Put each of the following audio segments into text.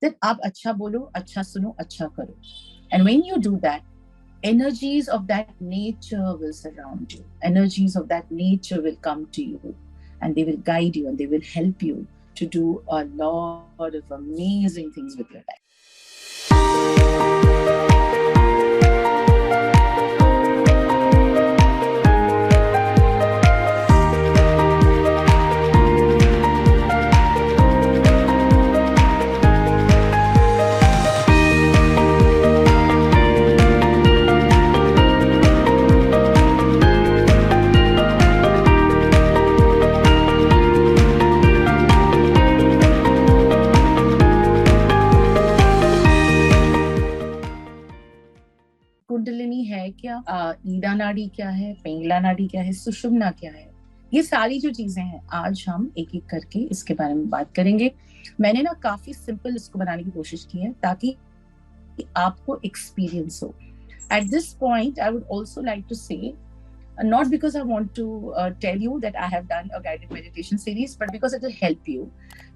that आप अच्छा बोलो, अच्छा सुनो, अच्छा करो. And when you do that, energies of that nature will surround you. Energies of that nature will come to you and they will guide you and they will help you to do a lot of amazing things with your life. Kundalini है क्या, ईड़ा नाड़ी क्या है, पिंगला नाड़ी क्या है, सुषुम्ना क्या है, ये सारी जो चीजें हैं आज हम एक एक करके इसके बारे में बात करेंगे. मैंने ना काफी सिंपल इसको बनाने की कोशिश की है ताकि आपको एक्सपीरियंस हो. At this point, I would also like to say, not because I want to tell you that I have done a guided meditation series, but because it will help you.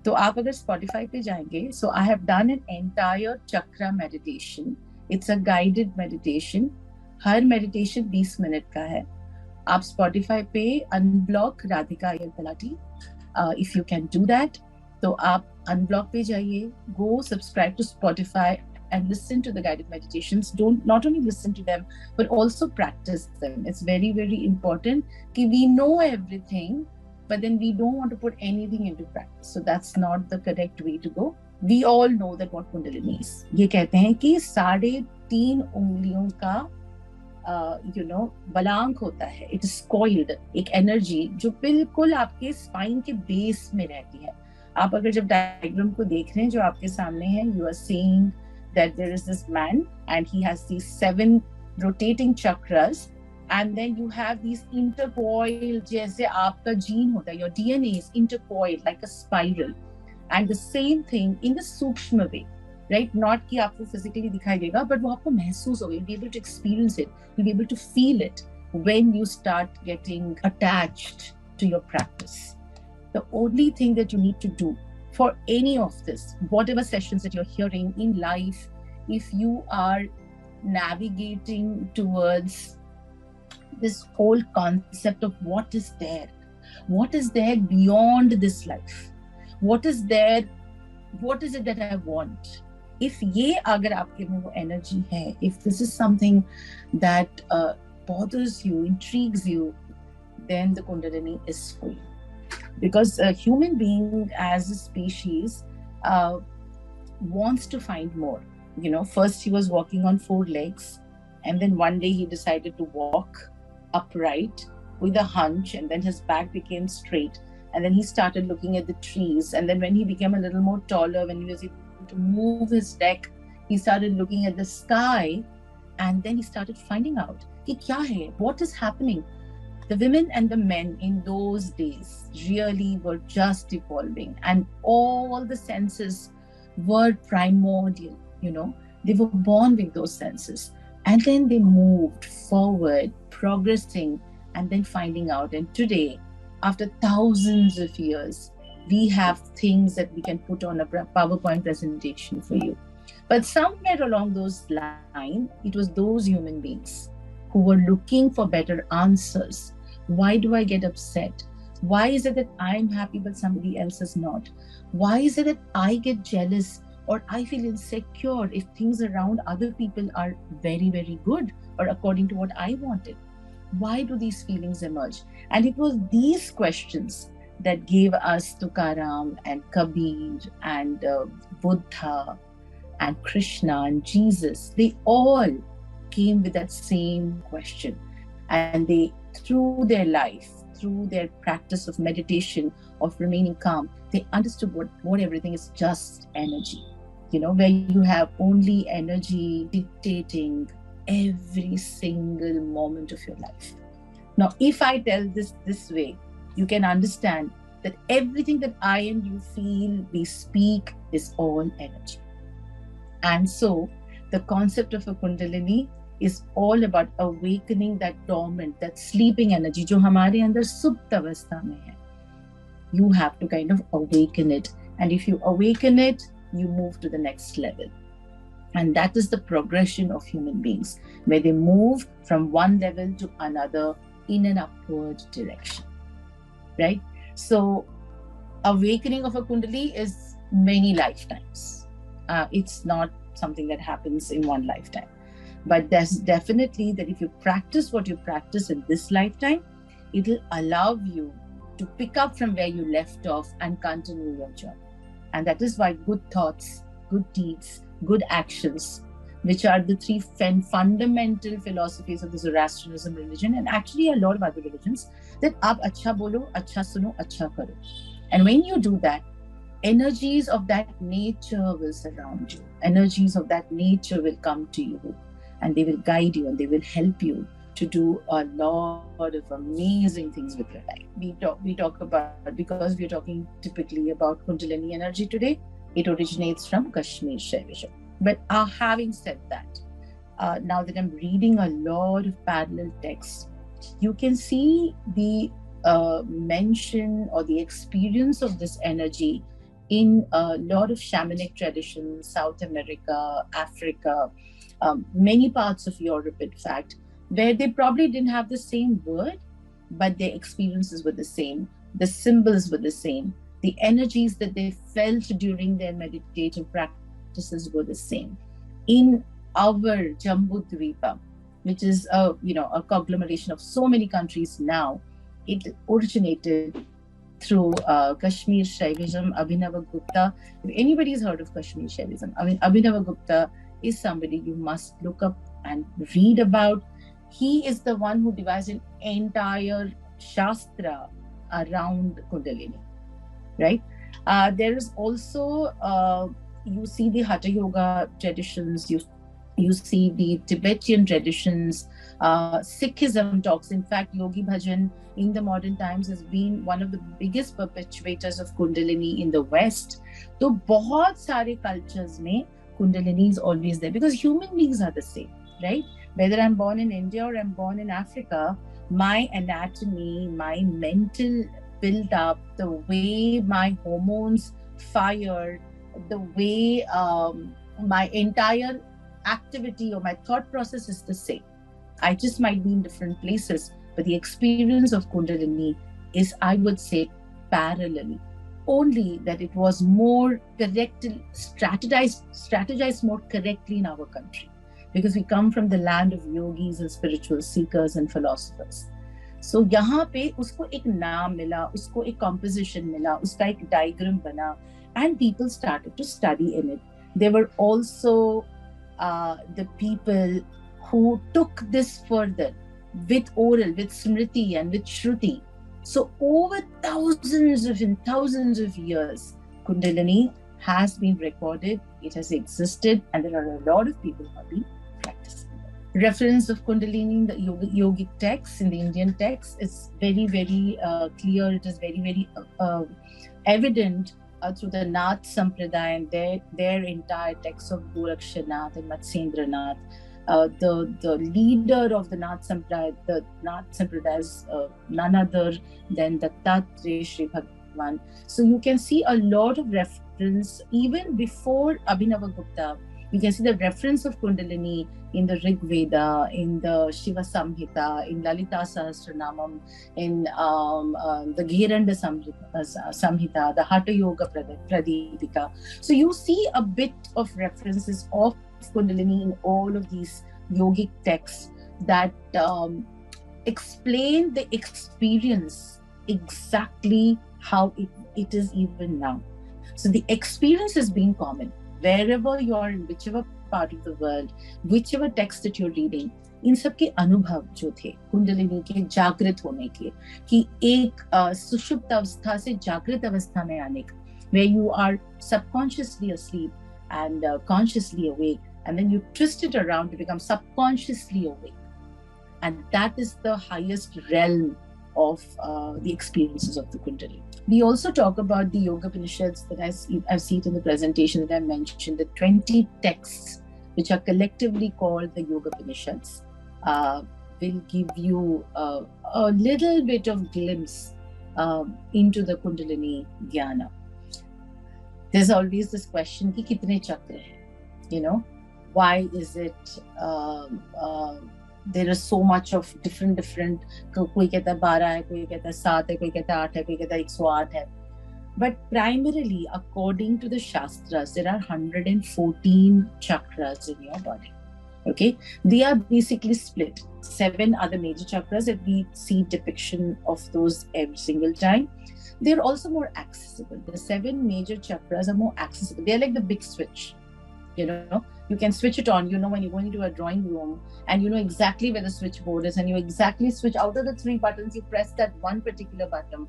तो आप अगर Spotify पे जाएंगे, so I have done an entire chakra meditation. It's a guided meditation. Her meditation 20 minute का है. आप Spotify पे unblock Radhika Iyer Talati, if you can do that. तो आप unblock पे जाइए, go subscribe to Spotify and listen to the guided meditations. Don't not only listen to them, but also practice them. It's very, very important that we know everything, but then we don't want to put anything into practice. So that's not the correct way to go. We all know that what Kundalini is. ये कहते हैं कि 3.5 उंगलियों का बलांक होता है. It is coiled, एक energy जो बिल्कुल आपके spine के base में रहती है. आप अगर जब diagram को देख रहे हैं जो आपके सामने है, you are seeing that there is this man and he has these 7 rotating chakras, and then you have these intercoiled, जैसे आपका gene होता है, your DNA is intercoiled like a spiral, and the same thing in the सूक्ष्म way, right? Not कि आपको physically दिखाई देगा, but वो आपको महसूस होगा. You'll be able to experience it. You'll be able to feel it when you start getting attached to your practice. The only thing that you need to do for any of this, whatever sessions that you're hearing in life, if you are navigating towards this whole concept of what is there beyond this life, what is it that I want, if ye agar aapke mein wo energy hai, if this is something that bothers you, intrigues you, then the Kundalini is for you. Because a human being as a species wants to find more. First he was walking on 4 legs, and then one day he decided to walk upright with a hunch, and then his back became straight, and then he started looking at the trees, and then when he became a little more taller, when he was able to move his neck, he started looking at the sky, and then he started finding out कि क्या है, what is happening. The women and the men in those days really were just evolving, and all the senses were primordial. They were born with those senses, and then they moved forward, progressing, and then finding out. And today, after thousands of years, we have things that we can put on a PowerPoint presentation for you. But somewhere along those lines, it was those human beings who were looking for better answers. Why do I get upset? Why is it that I'm happy but somebody else is not? Why is it that I get jealous or I feel insecure if things around other people are very, very good or according to what I wanted? Why do these feelings emerge? And it was these questions that gave us Tukaram and Kabir and Buddha and Krishna and Jesus. They all came with that same question. And they, through their life, through their practice of meditation, of remaining calm, they understood what everything is just energy. Where you have only energy dictating every single moment of your life. Now, if I tell this way, you can understand that everything that I and you feel, we speak, is all energy. And so, the concept of a Kundalini is all about awakening that dormant, that sleeping energy, जो हमारे अंदर सुप्त अवस्था में है. You have to kind of awaken it. And if you awaken it, you move to the next level. And that is the progression of human beings, where they move from one level to another in an upward direction, right? So awakening of a Kundali is many lifetimes. It's not something that happens in one lifetime. But there's definitely that if you practice what you practice in this lifetime, it will allow you to pick up from where you left off and continue your journey. And that is why good thoughts, good deeds, good actions, which are the three fundamental philosophies of the Zoroastrianism religion, and actually a lot of other religions, that aap acha bolo, acha suno, acha karo. And when you do that, energies of that nature will surround you. Energies of that nature will come to you, and they will guide you and they will help you to do a lot of amazing things with your life. We talk about, because we're talking typically about Kundalini energy today, it originates from Kashmir Shaivism. But having said that, now that I'm reading a lot of parallel texts, you can see the mention or the experience of this energy in a lot of shamanic traditions, South America, Africa, many parts of Europe, in fact, where they probably didn't have the same word, but their experiences were the same. The symbols were the same. The energies that they felt during their meditative practices were the same. In our Jambu Dvipa, which is a conglomeration of so many countries now, it originated through Kashmir Shaivism, Abhinava Gupta. If anybody's heard of Kashmir Shaivism, Abhinava Gupta is somebody you must look up and read about. He is the one who devised an entire Shastra around Kundalini, right? There is also, you see the Hatha Yoga traditions, you see the Tibetan traditions, Sikhism talks. In fact, Yogi Bhajan in the modern times has been one of the biggest perpetuators of Kundalini in the West. So, बहुत सारे cultures में Kundalini is always there, because human beings are the same, right? Whether I'm born in India or I'm born in Africa, my anatomy, my mental build-up, the way my hormones fire, the way my entire activity or my thought process is the same. I just might be in different places, but the experience of Kundalini is, I would say, parallel. Only that it was more correctly strategized more correctly in our country, because we come from the land of yogis and spiritual seekers and philosophers. So यहाँ पे उसको एक नाम मिला, उसको एक composition मिला, उसका एक diagram बना, and people started to study in it. There were also the people who took this further with oral, with smriti and with shruti. So over thousands of years, Kundalini has been recorded, it has existed, and there are a lot of people who have been practicing it. Reference of Kundalini in the yogic texts, in the Indian texts, is very, very clear. It is very, very evident through the Nath Sampradaya and their entire texts of Gorakshanath and Matsyendranath. The leader of the Nath Sampradaya is none other than Dattatreya Sri Bhagavan. So you can see a lot of reference, even before Abhinava Gupta. You can see the reference of Kundalini in the Rig Veda, in the Shiva Samhita, in Lalita Sahasranamam, in the Ghiranda Samhita, the Hatha Yoga Pradipika. So you see a bit of references of Kundalini in all of these yogic texts that explain the experience exactly how it is even now. So the experience has been common. Wherever you are, in whichever part of the world, whichever text that you're reading, इन सब के अनुभव जो थे कुंडलिनी के जागृत होने के, कि एक सुषुप्त अवस्था से जागृत अवस्था में आने का, where you are subconsciously asleep and consciously awake, and then you twist it around to become subconsciously awake. And that is the highest realm of the experiences of the Kundalini. We also talk about the Yoga Upanishads that I've seen in the presentation that I mentioned, the 20 texts which are collectively called the Yoga Upanishads, will give you a little bit of glimpse into the Kundalini Dhyana. There's always this question कि कितने चक्र हैं, you know, why is it there is so much of different कोई कहता है 12 है, कोई कहता है 7 है, कोई कहता है 8 है, कोई कहता है 108 है. But primarily, according to the Shastras, there are 114 chakras in your body. Okay, they are basically split. 7 are the major chakras that we see depiction of those every single time. They're also more accessible. The 7 major chakras are more accessible. They're like the big switch. You know, you can switch it on. You know, when you're going into a drawing room and you know exactly where the switchboard is, and you exactly switch out of the 3 buttons, you press that one particular button.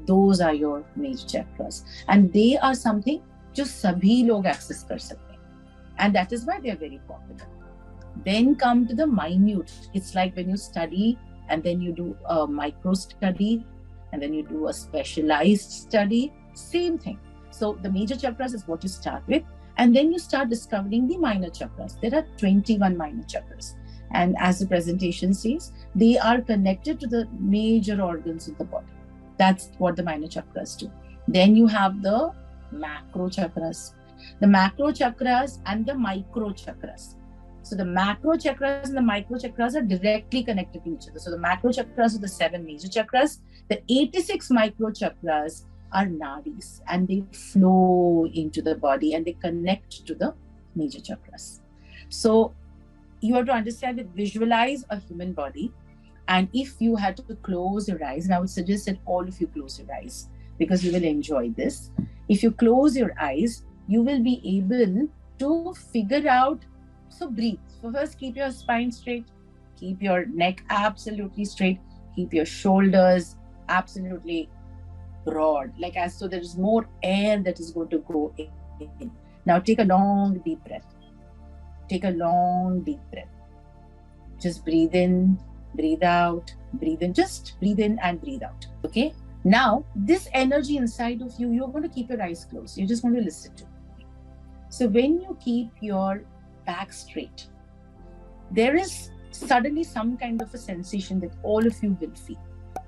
Those are your major chakras, and they are something जो सभी लोग access कर सकते हैं, and that is why they are very popular. Then come to the minute. It's like when you study and then you do a micro study and then you do a specialized study, same thing. So the major chakras is what you start with, and then you start discovering the minor chakras. There are 21 minor chakras, and as the presentation says, they are connected to the major organs of the body. That's what the minor chakras do. Then you have the macro chakras. The macro chakras and the micro chakras. So the macro chakras and the micro chakras are directly connected to each other. So the macro chakras are the 7 major chakras. The 86 micro chakras are nadis, and they flow into the body and they connect to the major chakras. So you have to understand that, visualize a human body. And if you had to close your eyes, and I would suggest that all of you close your eyes because you will enjoy this. If you close your eyes, you will be able to figure out. So breathe. So first, keep your spine straight. Keep your neck absolutely straight. Keep your shoulders absolutely broad, like as so there is more air that is going to go in. Now take a long deep breath. Take a long deep breath. Just breathe in, breathe out, breathe in. Just breathe in and breathe out. Okay? Now, this energy inside of you, you're going to keep your eyes closed. You're just going to listen to it. So when you keep your back straight, there is suddenly some kind of a sensation that all of you will feel.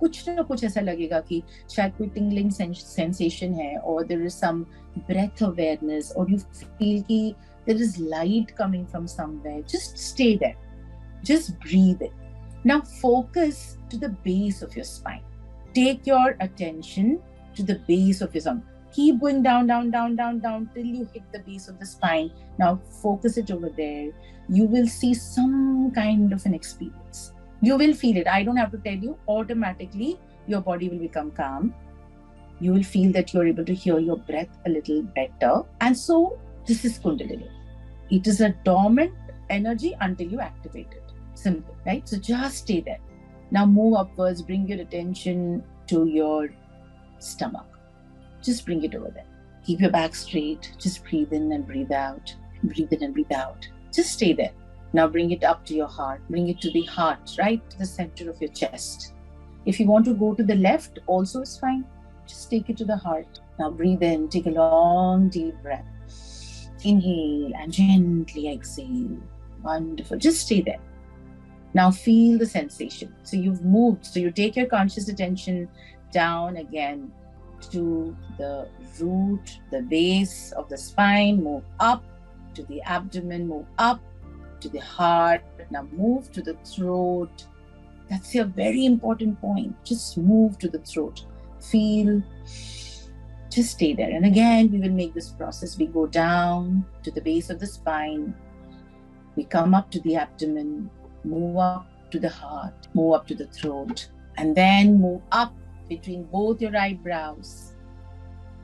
कुछ ना कुछ ऐसा लगेगा कि शायद कोई tingling sensation है, or there is some breath awareness, or you feel कि there is light coming from somewhere. Just stay there. Just breathe it. Now focus to the base of your spine. Take your attention to the base of your spine. Keep going down, down, down, down, down till you hit the base of the spine. Now focus it over there. You will see some kind of an experience. You will feel it. I don't have to tell you. Automatically, your body will become calm. You will feel that you're able to hear your breath a little better. And so this is Kundalini. It is a dormant energy until you activate it. Simple, right? So just stay there. Now move upwards. Bring your attention to your stomach. Just bring it over there. Keep your back straight. Just breathe in and breathe out. Breathe in and breathe out. Just stay there. Now bring it up to your heart. Bring it to the heart, right to the center of your chest. If you want to go to the left, also is fine. Just take it to the heart. Now breathe in. Take a long, deep breath. Inhale and gently exhale. Wonderful. Just stay there. Now feel the sensation. So you've moved. So you take your conscious attention down again to the root, the base of the spine. Move up to the abdomen. Move up to the heart. Now move to the throat. That's a very important point. Just move to the throat. Feel. Just stay there. And again, we will make this process. We go down to the base of the spine. We come up to the abdomen. Move up to the heart. Move up to the throat. And then move up between both your eyebrows.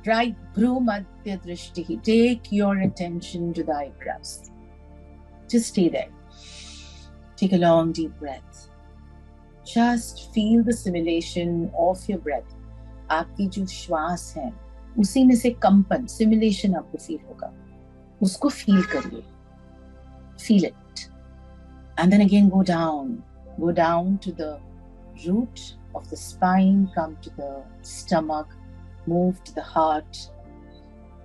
Right bhru madhya drishti. Take your attention to the eyebrows. Just stay there. Take a long deep breath. Just feel the simulation of your breath. आपकी जो श्वास है, उसी में से कंपन, simulation आपको feel होगा. उसको feel करिए. Feel it. And then again go down. Go down to the root of the spine, come to the stomach, move to the heart,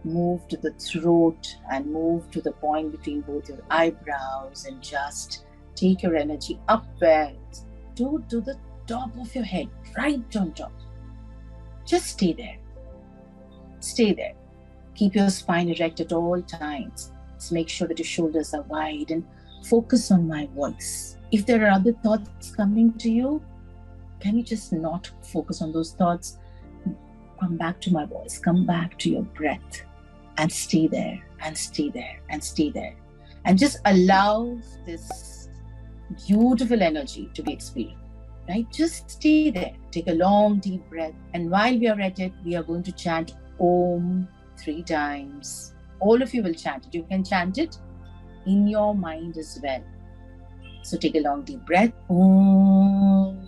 move to the throat, and move to the point between both your eyebrows, and just take your energy upwards to the top of your head, right on top. Just stay there. Stay there. Keep your spine erect at all times. Make sure that your shoulders are wide and focus on my voice. If there are other thoughts coming to you, can you just not focus on those thoughts? Come back to my voice, come back to your breath, and stay there, and stay there, and stay there. And just allow this beautiful energy to be experienced, right? Just stay there. Take a long, deep breath. And while we are at it, we are going to chant Om 3 times. All of you will chant it. You can chant it in your mind as well. So take a long, deep breath. Om.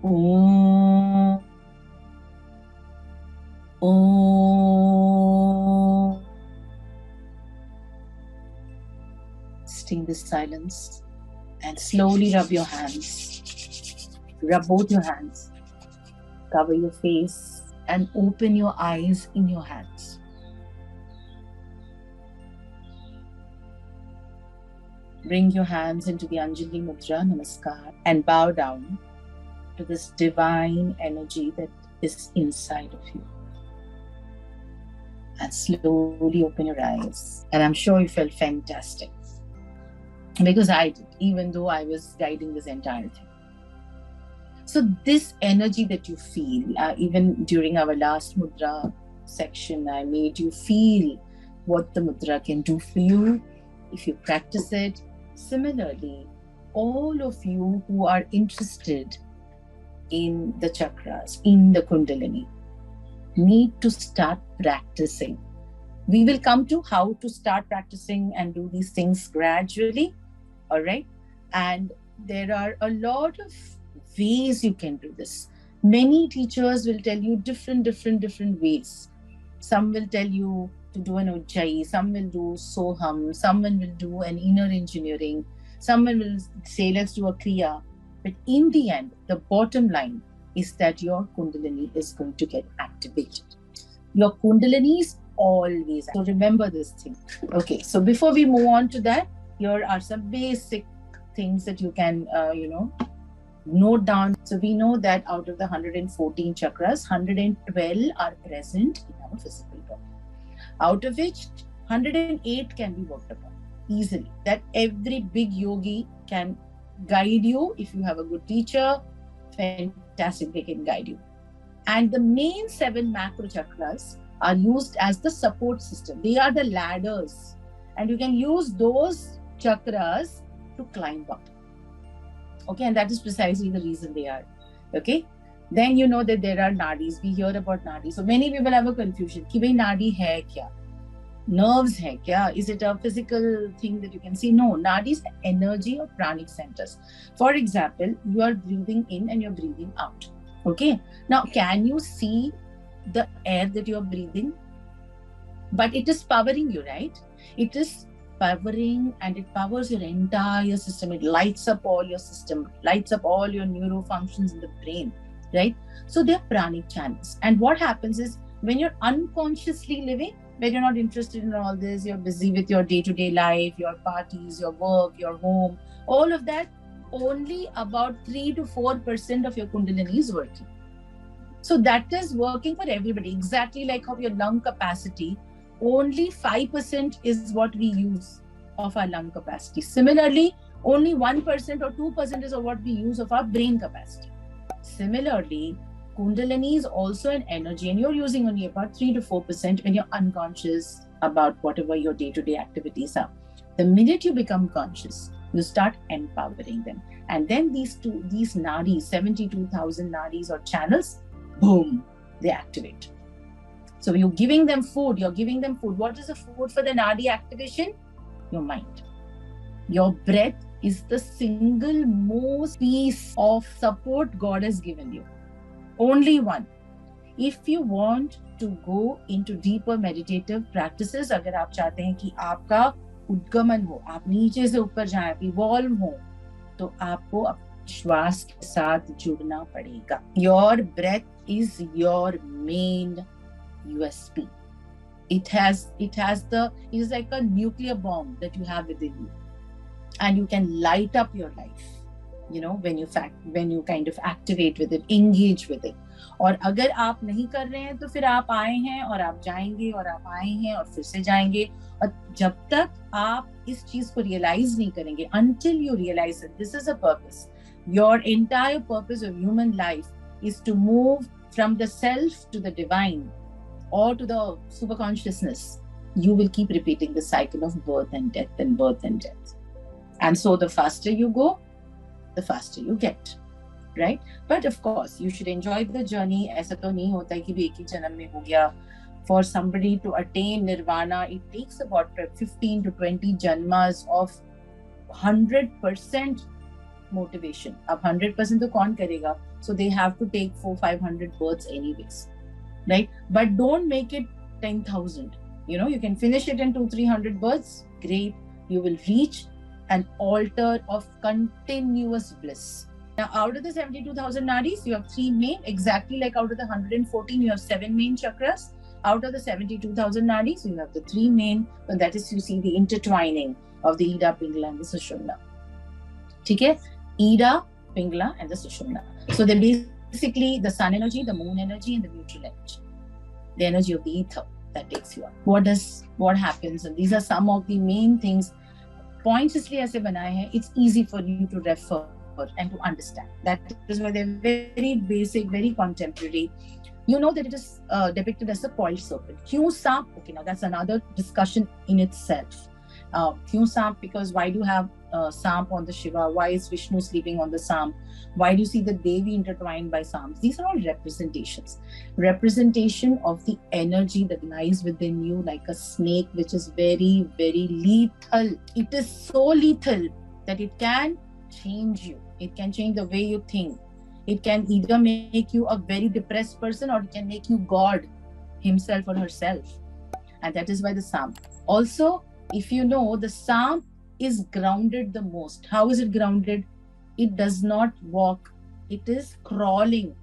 Om. Om. Stay in this silence and slowly rub your hands. Rub both your hands. Cover your face and open your eyes in your hands. Bring your hands into the Anjali Mudra, Namaskar, and bow down to this divine energy that is inside of you. And slowly open your eyes. And I'm sure you felt fantastic. Because I did, even though I was guiding this entire thing. So this energy that you feel, even during our last mudra section, I made you feel what the mudra can do for you if you practice it. Similarly, all of you who are interested in the chakras, in the Kundalini, need to start practicing. We will come to how to start practicing and do these things gradually, all right? And there are a lot of ways you can do this. Many teachers will tell you different ways. Some will tell you to do an ujjayi, some will do soham, someone will do an inner engineering, someone will say let's do a kriya. But in the end, the bottom line is that your Kundalini is going to get activated. Your Kundalini is always. So remember this thing. Okay, so before we move on to that, here are some basic things that you can, note down. So we know that out of the 114 chakras, 112 are present in our physical body. Out of which 108 can be worked upon easily. That every big yogi can guide you. If you have a good teacher, fantastic, they can guide you. And the main 7 macro chakras are used as the support system. They are the ladders. And you can use those chakras to climb up. Okay, and that is precisely the reason they are. Okay, then you know that there are nadis. We hear about nadis. So many people have a confusion. Ki bhai nadi hai kya? Nerves hai kya? Is it a physical thing that you can see? No, nadis are energy or pranic centers. For example, you are breathing in and you're breathing out. Okay, now can you see the air that you're breathing? But it is powering you, right? It is powering and it powers your entire system. It lights up all your system, lights up all your neurofunctions in the brain, right? So they're pranic channels. And what happens is when you're unconsciously living, when you're not interested in all this, you're busy with your day-to-day life, your parties, your work, your home, all of that, only about 3 to 4% of your Kundalini is working. So that is working for everybody. Exactly like how your lung capacity, only 5% is what we use of our lung capacity. Similarly, only 1% or 2% is of what we use of our brain capacity. Similarly, Kundalini is also an energy and you're using only about 3 to 4% when you're unconscious about whatever your day-to-day activities are. The minute you become conscious, you start empowering them. And then these nadis, 72,000 nadis or channels, boom, they activate. So you're giving them food. What is the food for the nadi activation? Your mind. Your breath is the single most piece of support God has given you. Only one. If you want to go into deeper meditative practices, अगर आप चाहते हैं कि आपका उद्गमन हो, आप नीचे से ऊपर जाएं, evolve हो, तो आपको श्वास के साथ जुड़ना पड़ेगा. Your breath is your main USP. It is like a nuclear bomb that you have within you, and you can light up your life. When you kind of activate with it, engage with it. और अगर आप नहीं कर रहे हैं तो फिर आप आए हैं और आप जाएंगे और आप आए हैं और फिर से जाएंगे, और जब तक आप इस चीज को रियलाइज नहीं करेंगे, until you realize that this is a purpose, your entire purpose of human life is to move from the self to the divine or to the super consciousness, you will keep repeating the cycle of birth and death and birth and death. And so the faster you go, the faster you get, right? But of course you should enjoy the journey. ऐसा तो नहीं होता है कि भी एक ही जन्म में हो गया. For somebody to attain nirvana, it takes about 15 to 20 janmas of 100% motivation. अब 100% तो कौन करेगा? So they have to take 400-500 births anyways, right? But don't make it 10,000. You know, you can finish it in 200-300 births. Great. You will reach an altar of continuous bliss. Now, out of the 72,000 nadis, you have 3 main, exactly like out of the 114, you have 7 main chakras. Out of the 72,000 nadis, you have the 3 main, and that is, you see the intertwining of the Ida, Pingala, and the Sushumna. Okay? Ida, Pingala, and the Sushumna. So they're basically the sun energy, the moon energy, and the neutral energy. The energy of the ether that takes you up. What happens? And these are some of the main things. Points इसलिए ऐसे बनाए हैं. It's easy for you to refer and to understand. That is why they're very basic, very contemporary. You know that it is depicted as a coiled serpent. Kyun सांप? Okay, now that's another discussion in itself. Kyun सांप? Because why do you have सांप on the Shiva? Why is Vishnu sleeping on the सांप? Why do you see the Devi intertwined by सांps? These are all representations. Representation of the energy that lies within you, like a snake, which is very, very lethal. It is so lethal that it can change you. It can change the way you think. It can either make you a very depressed person, or it can make you God himself or herself. And that is why the Samp. Also, if you know, the Samp is grounded the most. How is it grounded? It does not walk. It is crawling.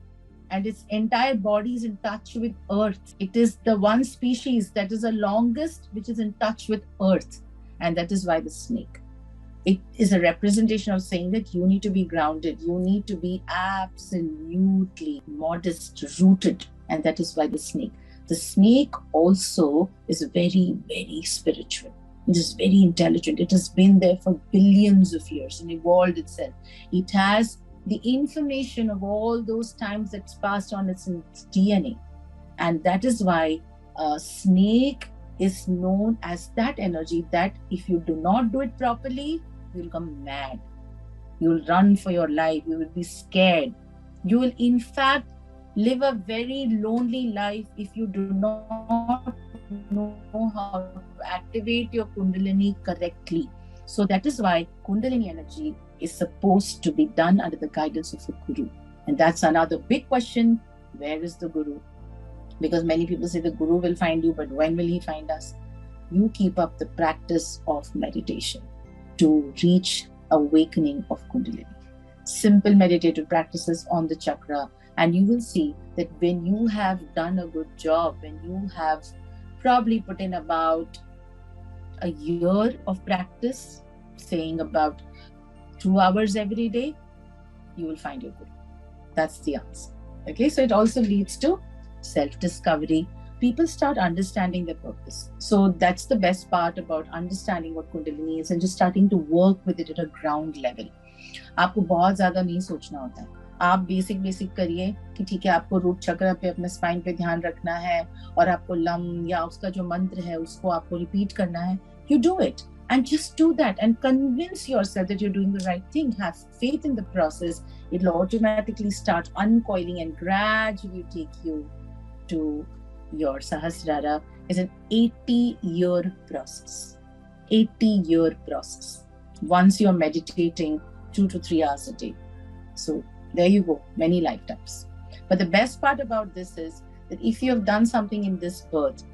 And its entire body is in touch with earth. It is the one species that is the longest, which is in touch with earth. And that is why the snake. It is a representation of saying that you need to be grounded. You need to be absolutely modest, rooted. And that is why the snake. The snake also is very, very spiritual. It is very intelligent. It has been there for billions of years and evolved itself. It has the information of all those times that's passed on its DNA. And that is why a snake is known as that energy that if you do not do it properly, you'll become mad. You'll run for your life. You will be scared. You will, in fact, live a very lonely life if you do not know how to activate your Kundalini correctly. So that is why Kundalini energy is supposed to be done under the guidance of a guru. And that's another big question. Where is the guru? Because many people say the guru will find you, but when will he find us? You keep up the practice of meditation to reach awakening of Kundalini. Simple meditative practices on the chakra, and you will see that when you have done a good job, when you have probably put in about a year of practice, saying about 2 hours every day, you will find your guru. That's the answer. Okay, so it also leads to self-discovery. People start understanding their purpose. So that's the best part about understanding what Kundalini is and just starting to work with it at a ground level. आपको बहुत ज़्यादा नहीं सोचना होता है. आप basic करिए कि ठीक है, आपको रूट चक्र पे, अपने स्पाइन पे ध्यान रखना है और आपको लम या उसका जो मंत्र है उसको आपको रिपीट करना है. You do it and just do that and convince yourself that you're doing the right thing. Have faith in the process. It'll automatically start uncoiling and gradually take you to your Sahasrara. Is an 80-year process. 80-year process. Once you're meditating 2 to 3 hours a day. So there you go, many lifetimes. But the best part about this is that if you have done something in this birth,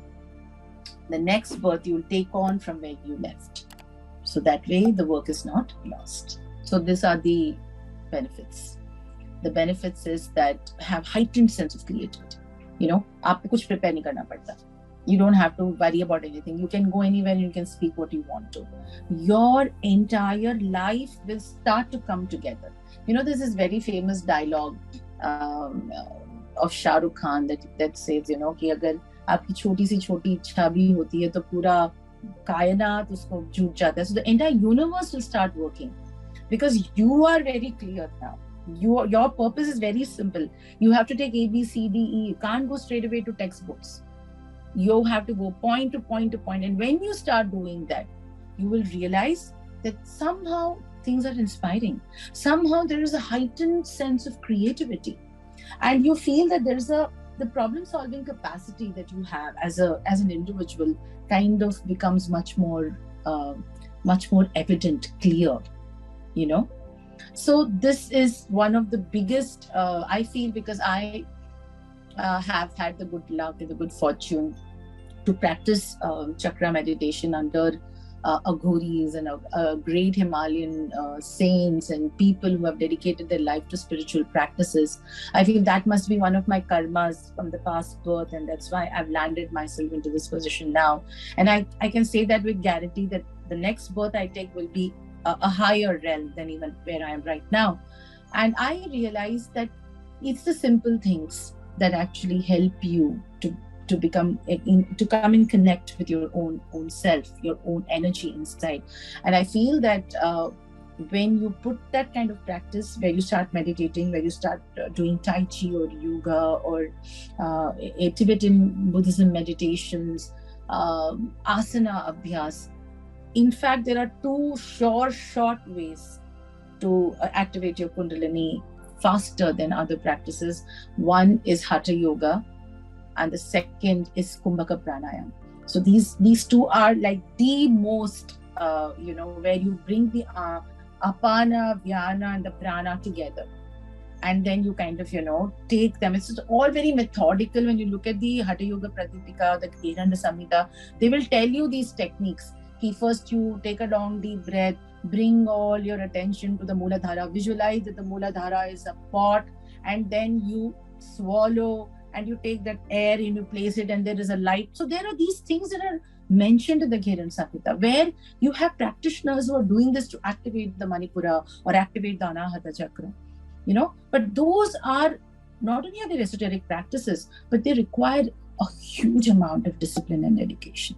the next birth you'll take on from where you left. So that way the work is not lost. So these are the benefits. The benefits is that have heightened sense of creativity. You know, आपको कुछ prepare नहीं करना पड़ता. You don't have to worry about anything. You can go anywhere and you can speak what you want to. Your entire life will start to come together. You know, there's this very famous dialogue of Shah Rukh Khan that says, you know, कि अगर आपकी छोटी सी छोटी इच्छा भी होती है तो पूरा कायनात उसको जुट जाता है. So the entire universe will start working because you are very clear now. Your purpose is very simple. You have to take A, B, C, D, E. You can't go straight away to textbooks. You have to go point to point to point. And when you start doing that, you will realize that somehow things are inspiring. Somehow there is a heightened sense of creativity. And you feel that the problem-solving capacity that you have as an individual kind of becomes much more evident, clear, you know. So this is one of the biggest, I feel, because I have had the good luck and the good fortune to practice chakra meditation under aghoris and great Himalayan saints and people who have dedicated their life to spiritual practices. I feel that must be one of my karmas from the past birth, and that's why I've landed myself into this position now. And I can say that with guarantee that the next birth I take will be a higher realm than even where I am right now. And I realized that it's the simple things that actually help you to become to come and connect with your own self, your own energy inside. And I feel that when you put that kind of practice, where you start meditating, where you start doing Tai Chi or yoga or Tibetan Buddhism meditations, asana abhyas. In fact, there are two short ways to activate your Kundalini faster than other practices. One is Hatha Yoga, and the second is Kumbhaka Pranayama. So these two are like the most, where you bring the apana, vyana, and the prana together. And then you kind of, take them. It's all very methodical. When you look at the Hatha Yoga Pradipika, the Kiranda Samhita, they will tell you these techniques. First, you take a long deep breath, bring all your attention to the Mooladhara, visualize that the Mooladhara is a pot, and then you swallow and you take that air and you place it and there is a light. So there are these things that are mentioned in the Kirana Samhita, where you have practitioners who are doing this to activate the Manipura or activate the Anahata Chakra, But those are not only are they esoteric practices, but they require a huge amount of discipline and dedication.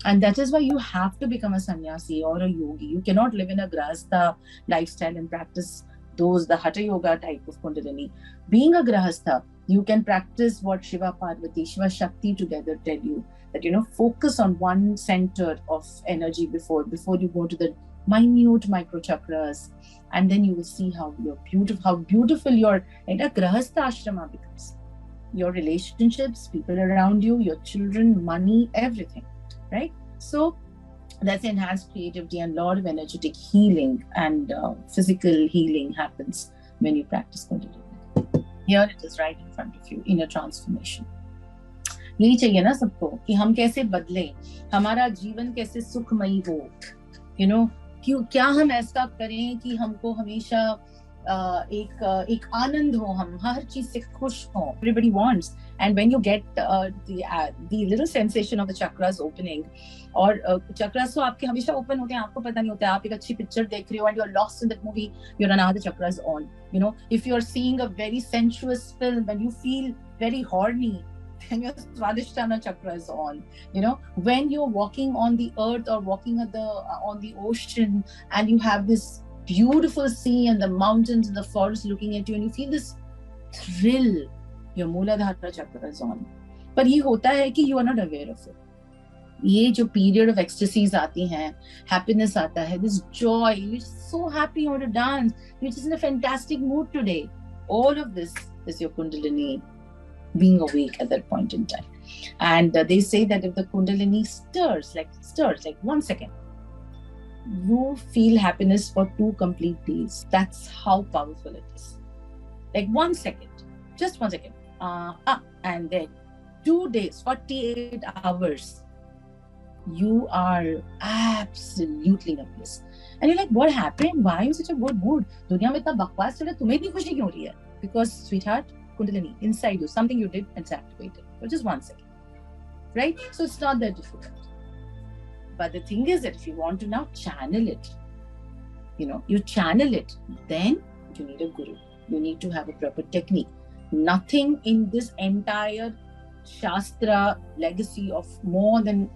And that is why you have to become a sannyasi or a yogi. You cannot live in a grahastha lifestyle and practice the Hatha Yoga type of Kundalini. Being a grahastha, you can practice what Shiva Parvati, Shiva Shakti together tell you, that, focus on one center of energy before you go to the minute micro chakras. And then you will see how beautiful your grahastha ashrama becomes. Your relationships, people around you, your children, money, everything. Right? So that's enhanced creativity, and a lot of energetic healing and physical healing happens when you practice Kundalini. Here it is right in front of you, inner transformation. यही चाहिए ना सबको कि हम कैसे बदले, हमारा जीवन कैसे सुखमयी हो, क्या हम ऐसा करें कि हमको हमेशा एक आनंद हो, हम हर चीज से खुश हो. Everybody wants, and when you get the little sensation of the chakras opening, और chakras तो आपके हमेशा open होते हैं, आपको पता नहीं होता है. आप एक अच्छी picture देख रहे हो and you're lost in that movie, your Anahata chakra is on. If you're seeing a very sensuous film and you feel very horny, then your Swadhisthana chakra is on. When you're walking on the earth or walking on the ocean and you have this beautiful sea and the mountains and the forest looking at you and you feel this thrill, your Mooladhara chakra is on. But ये होता है कि you are not aware of it. ये जो period of ecstasies आती हैं, happiness आता है, this joy, you're so happy, you want to dance, you're just in a fantastic mood today. All of this is your Kundalini being awake at that point in time. And they say that if the Kundalini stirs like 1 second, you feel happiness for 2 complete days. That's how powerful it is. Like 1 second, just 1 second, and then 2 days, 48 hours, you are absolutely in bliss. And you're like, what happened? Why are you in such a good mood? दुनिया में इतना बकवास चल रहा है, तुम्हें इतनी खुशी क्यों हो रही है? Because, sweetheart, Kundalini inside you, something you did, it's activated for just 1 second, right? So it's not that difficult. But the thing is that if you want to now channel it, you channel it, then you need a guru. You need to have a proper technique. Nothing in this entire Shastra legacy of more than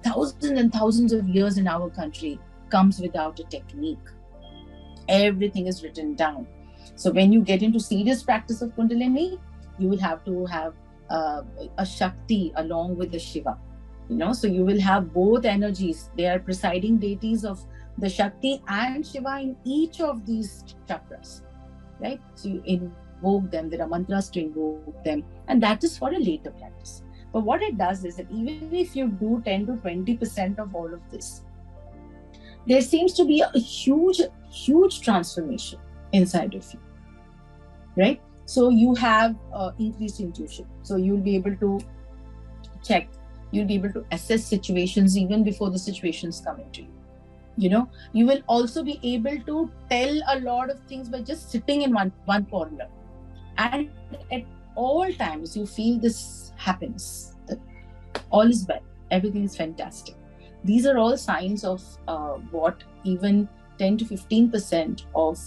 thousands and thousands of years in our country comes without a technique. Everything is written down. So when you get into serious practice of Kundalini, you will have to have a Shakti along with the Shiva. So you will have both energies. They are presiding deities of the Shakti and Shiva in each of these chakras, right? So you invoke them. There are mantras to invoke them, and that is for a later practice. But what it does is that even if you do 10 to 20% of all of this, there seems to be a huge transformation inside of you, right? So you have increased intuition. So you'll be able to check, you'll be able to assess situations even before the situations come into you. You will also be able to tell a lot of things by just sitting in one corner. And at all times, you feel this happiness, that all is well, everything is fantastic. These are all signs of what even 10 to 15% of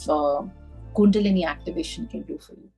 Kundalini activation can do for you.